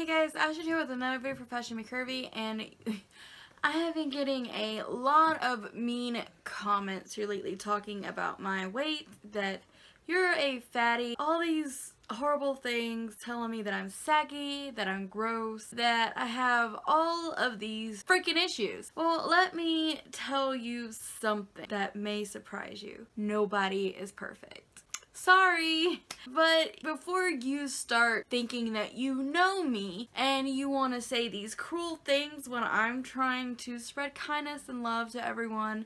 Hey guys, Ashley here with another video for Fashion Me Curvy, and I have been getting a lot of mean comments here lately talking about my weight, that you're a fatty, all these horrible things, telling me that I'm saggy, that I'm gross, that I have all of these freaking issues. Well, let me tell you something that may surprise you. Nobody is perfect. Sorry, but before you start thinking that you know me and you want to say these cruel things when I'm trying to spread kindness and love to everyone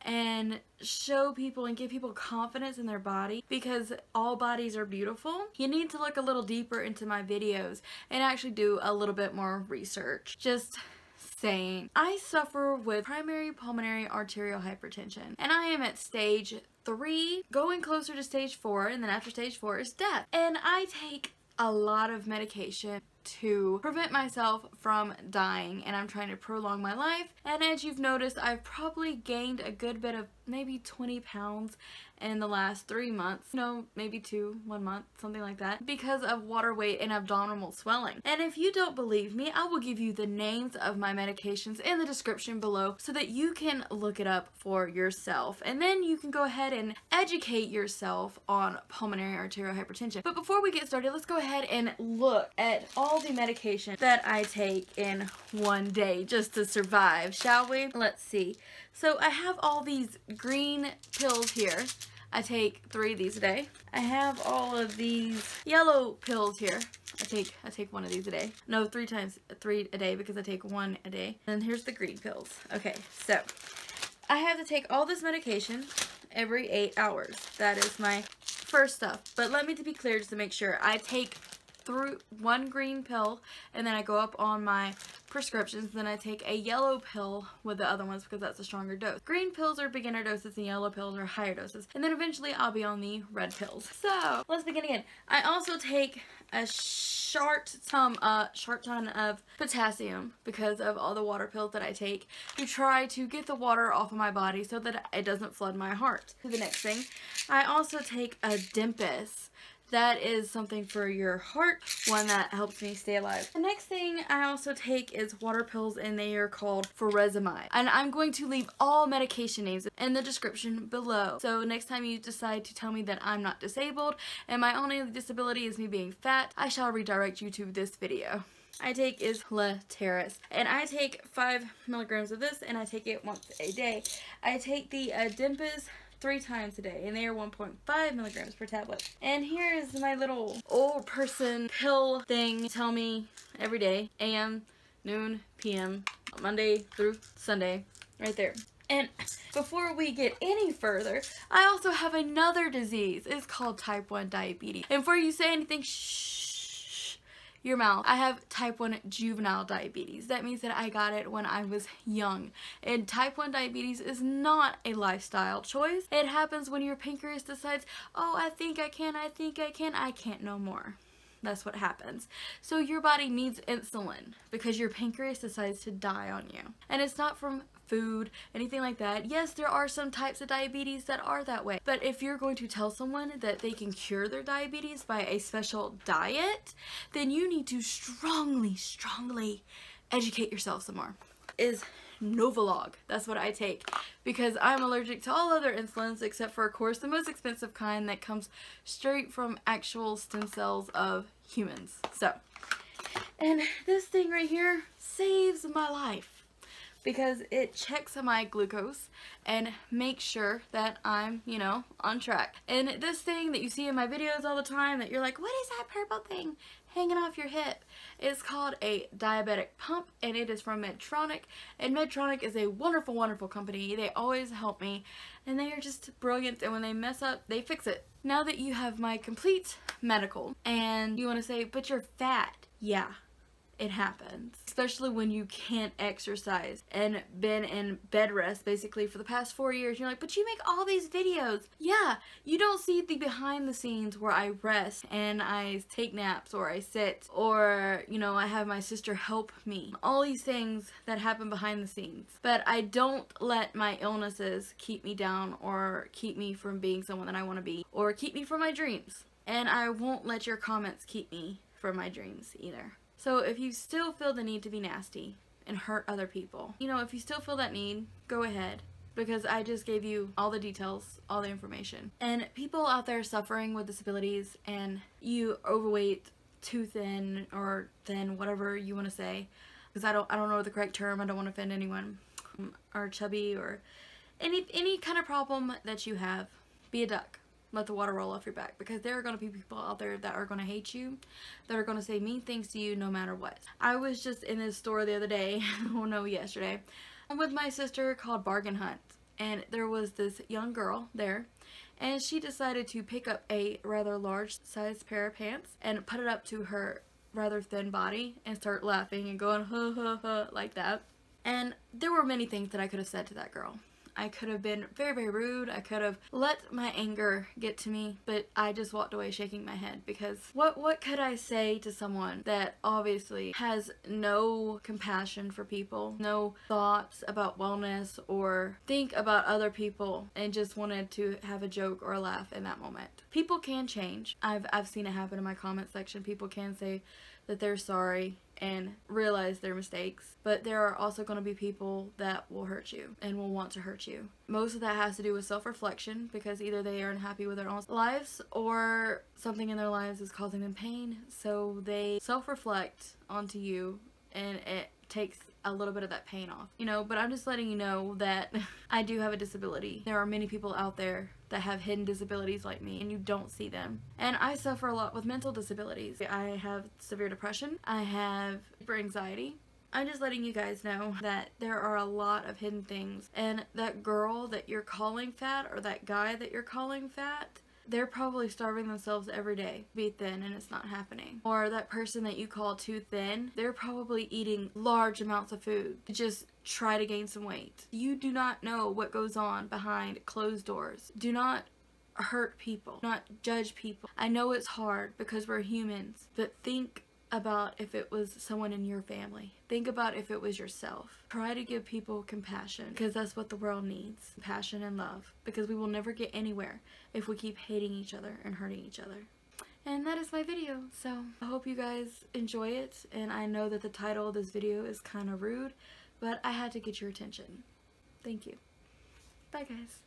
and show people and give people confidence in their body, because all bodies are beautiful, you need to look a little deeper into my videos and actually do a little bit more research. Just saying. I suffer with primary pulmonary arterial hypertension, and I am at stage 3, going closer to stage 4, and then after stage 4 is death. And I take a lot of medication to prevent myself from dying, and I'm trying to prolong my life. And as you've noticed, I've probably gained a good bit of maybe 20 pounds in the last 3 months, no, maybe 1 month, something like that, because of water weight and abdominal swelling. And if you don't believe me, I will give you the names of my medications in the description below so that you can look it up for yourself, and then you can go ahead and educate yourself on pulmonary arterial hypertension. But before we get started, let's go ahead and look at all the medication that I take in one day just to survive, shall we? Let's see. So I have all these green pills here. I take 3 of these a day. I have all of these yellow pills here. I take 1 of these a day. No, 3 a day, because I take 1 a day. And here's the green pills. Okay, so I have to take all this medication every 8 hours. That is my first stuff. But let me be clear, just to make sure, I take through 1 green pill, and then I go up on my prescriptions. Then I take a yellow pill with the other ones because that's a stronger dose. Green pills are beginner doses and yellow pills are higher doses. And then eventually I'll be on the red pills. So let's begin again. I also take a short ton of potassium because of all the water pills that I take to try to get the water off of my body so that it doesn't flood my heart. The next thing, I also take a Dimpus. That is something for your heart, one that helps me stay alive. The next thing I also take is water pills, and they are called furosemide. And I'm going to leave all medication names in the description below. So next time you decide to tell me that I'm not disabled and my only disability is me being fat, I shall redirect you to this video. I take is Letairis, and I take 5 milligrams of this, and I take it once a day. I take the Dimpus 3 times a day, and they are 1.5 milligrams per tablet. And here is my little old person pill thing. Tell me every day, AM, noon, PM, Monday through Sunday, right there. And before we get any further, I also have another disease. It's called type 1 diabetes. And before you say anything, shh your mouth. I have type 1 juvenile diabetes. That means that I got it when I was young. And type 1 diabetes is not a lifestyle choice. It happens when your pancreas decides, oh, I think I can't no more. That's what happens. So your body needs insulin because your pancreas decides to die on you. And it's not from food, anything like that. Yes, there are some types of diabetes that are that way. But if you're going to tell someone that they can cure their diabetes by a special diet, then you need to strongly educate yourself some more. Is Novolog. That's what I take because I'm allergic to all other insulins except for, of course, the most expensive kind that comes straight from actual stem cells of humans. So, and this thing right here saves my life because it checks my glucose and makes sure that I'm, you know, on track. And this thing that you see in my videos all the time that you're like, what is that purple thing hanging off your hip? It's called a diabetic pump, and it is from Medtronic. And Medtronic is a wonderful, wonderful company. They always help me, and they are just brilliant, and when they mess up, they fix it. Now that you have my complete medical, and you want to say, but you're fat. Yeah. It happens, especially when you can't exercise and been in bed rest basically for the past 4 years. You're like, but you make all these videos. Yeah, you don't see the behind the scenes where I rest and I take naps or I sit, or, you know, I have my sister help me. All these things that happen behind the scenes. But I don't let my illnesses keep me down or keep me from being someone that I want to be or keep me from my dreams. And I won't let your comments keep me from my dreams either. So if you still feel the need to be nasty and hurt other people, you know, if you still feel that need, go ahead. Because I just gave you all the details, all the information. And people out there suffering with disabilities and you overweight, too thin, or thin, whatever you want to say, because I don't know the correct term, I don't want to offend anyone, or chubby, or any kind of problem that you have, be a duck. Let the water roll off your back, because there are going to be people out there that are going to hate you, that are going to say mean things to you no matter what. I was just in this store the other day, oh no, yesterday, with my sister called Bargain Hunt, and there was this young girl there, and she decided to pick up a rather large sized pair of pants and put it up to her rather thin body and start laughing and going ha ha ha like that. And there were many things that I could have said to that girl. I could have been very, very rude. I could have let my anger get to me, but I just walked away shaking my head, because what could I say to someone that obviously has no compassion for people, no thoughts about wellness or think about other people, and just wanted to have a joke or a laugh in that moment. People can change. I've seen it happen in my comment section. People can say that they're sorry and realize their mistakes, but there are also going to be people that will hurt you and will want to hurt you. Most of that has to do with self-reflection, because either they are unhappy with their own lives or something in their lives is causing them pain, so they self-reflect onto you and it takes a little bit of that pain off, you know. But I'm just letting you know that I do have a disability. There are many people out there that have hidden disabilities like me, and you don't see them. And I suffer a lot with mental disabilities. I have severe depression. I have hyper anxiety. I'm just letting you guys know that there are a lot of hidden things, and that girl that you're calling fat, or that guy that you're calling fat, they're probably starving themselves every day to be thin, and it's not happening. Or that person that you call too thin, they're probably eating large amounts of food to just try to gain some weight. You do not know what goes on behind closed doors. Do not hurt people. Do not judge people. I know it's hard because we're humans, but think about if it was someone in your family. Think about if it was yourself. Try to give people compassion, because that's what the world needs. Compassion and love, because we will never get anywhere if we keep hating each other and hurting each other. And that is my video, so I hope you guys enjoy it, and I know that the title of this video is kind of rude, but I had to get your attention. Thank you. Bye guys.